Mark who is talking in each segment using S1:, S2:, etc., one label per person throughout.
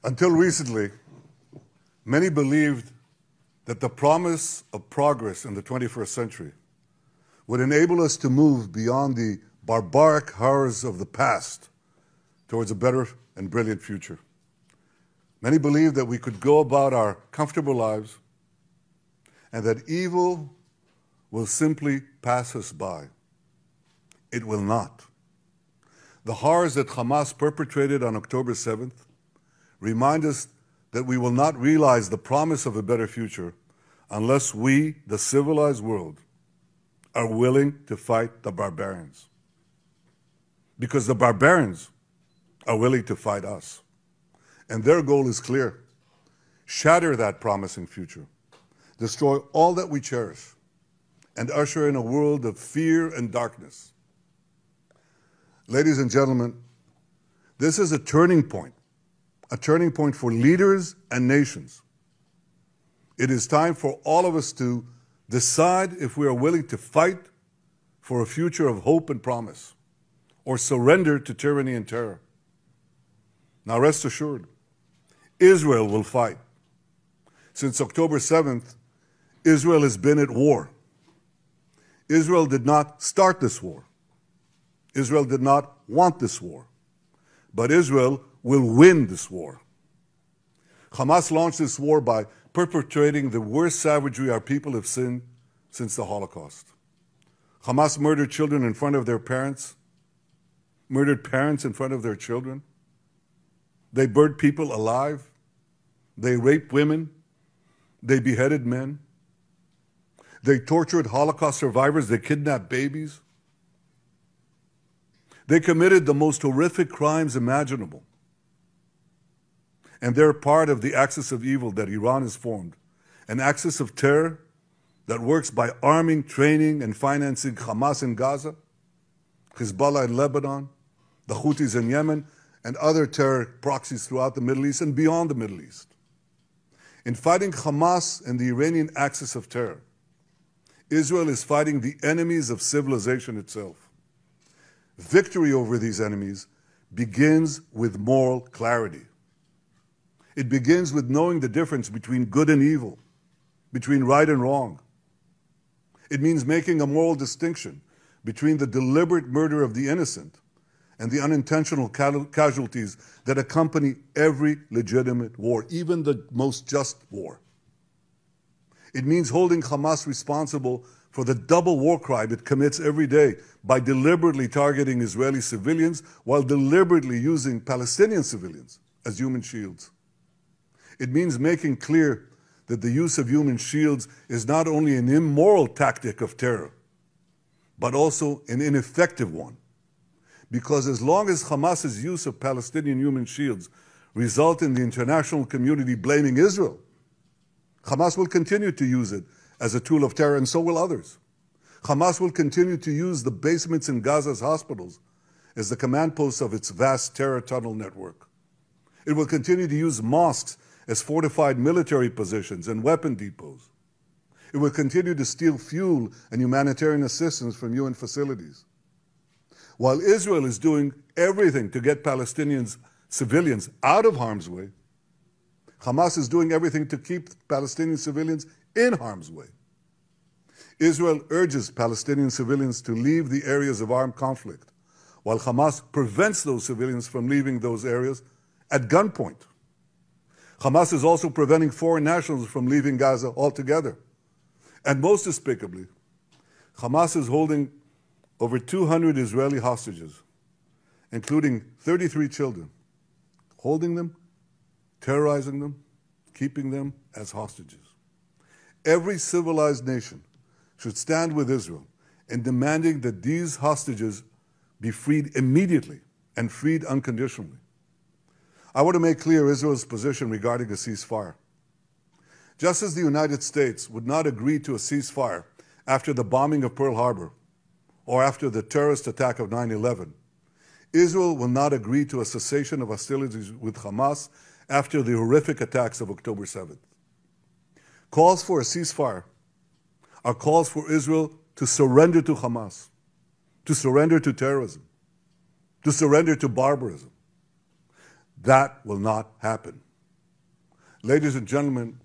S1: Until recently, many believed that the promise of progress in the 21st century would enable us to move beyond the barbaric horrors of the past towards a better and brilliant future. Many believed that we could go about our comfortable lives and that evil will simply pass us by. It will not. The horrors that Hamas perpetrated on October 7th remind us that we will not realize the promise of a better future unless we, the civilized world, are willing to fight the barbarians. Because the barbarians are willing to fight us. And their goal is clear. Shatter that promising future. Destroy all that we cherish. And usher in a world of fear and darkness. Ladies and gentlemen, this is a turning point for leaders and nations. It is time for all of us to decide if we are willing to fight for a future of hope and promise, or surrender to tyranny and terror. Now rest assured, Israel will fight. Since October 7th, Israel has been at war. Israel did not start this war. Israel did not want this war. But Israel will win this war. Hamas launched this war by perpetrating the worst savagery our people have seen since the Holocaust. Hamas murdered children in front of their parents, murdered parents in front of their children. They burned people alive. They raped women. They beheaded men. They tortured Holocaust survivors. They kidnapped babies. They committed the most horrific crimes imaginable. And they're part of the axis of evil that Iran has formed, an axis of terror that works by arming, training, and financing Hamas in Gaza, Hezbollah in Lebanon, the Houthis in Yemen, and other terror proxies throughout the Middle East and beyond the Middle East. In fighting Hamas and the Iranian axis of terror, Israel is fighting the enemies of civilization itself. Victory over these enemies begins with moral clarity. It begins with knowing the difference between good and evil, between right and wrong. It means making a moral distinction between the deliberate murder of the innocent and the unintentional casualties that accompany every legitimate war, even the most just war. It means holding Hamas responsible for the double war crime it commits every day by deliberately targeting Israeli civilians while deliberately using Palestinian civilians as human shields. It means making clear that the use of human shields is not only an immoral tactic of terror, but also an ineffective one. Because as long as Hamas's use of Palestinian human shields result in the international community blaming Israel, Hamas will continue to use it as a tool of terror, and so will others. Hamas will continue to use the basements in Gaza's hospitals as the command posts of its vast terror tunnel network. It will continue to use mosques as fortified military positions and weapon depots. It will continue to steal fuel and humanitarian assistance from UN facilities. While Israel is doing everything to get Palestinians, civilians, out of harm's way, Hamas is doing everything to keep Palestinian civilians in harm's way. Israel urges Palestinian civilians to leave the areas of armed conflict, while Hamas prevents those civilians from leaving those areas at gunpoint. Hamas is also preventing foreign nationals from leaving Gaza altogether. And most despicably, Hamas is holding over 200 Israeli hostages, including 33 children, holding them, terrorizing them, keeping them as hostages. Every civilized nation should stand with Israel in demanding that these hostages be freed immediately and freed unconditionally. I want to make clear Israel's position regarding a ceasefire. Just as the United States would not agree to a ceasefire after the bombing of Pearl Harbor or after the terrorist attack of 9/11, Israel will not agree to a cessation of hostilities with Hamas after the horrific attacks of October 7th. Calls for a ceasefire are calls for Israel to surrender to Hamas, to surrender to terrorism, to surrender to barbarism. That will not happen. Ladies and gentlemen,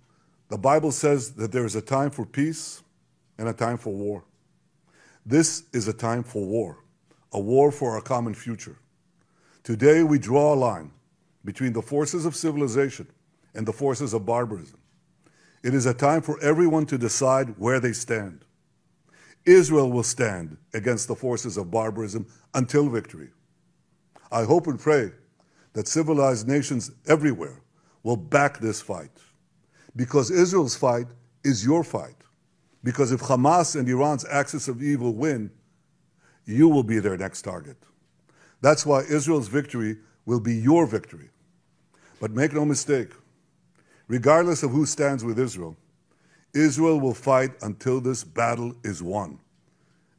S1: the Bible says that there is a time for peace and a time for war. This is a time for war for our common future. Today we draw a line between the forces of civilization and the forces of barbarism. It is a time for everyone to decide where they stand. Israel will stand against the forces of barbarism until victory. I hope and pray that civilized nations everywhere will back this fight. Because Israel's fight is your fight. Because if Hamas and Iran's axis of evil win, you will be their next target. That's why Israel's victory will be your victory. But make no mistake, regardless of who stands with Israel, Israel will fight until this battle is won,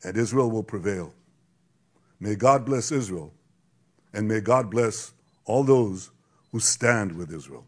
S1: and Israel will prevail. May God bless Israel, and may God bless all those who stand with Israel.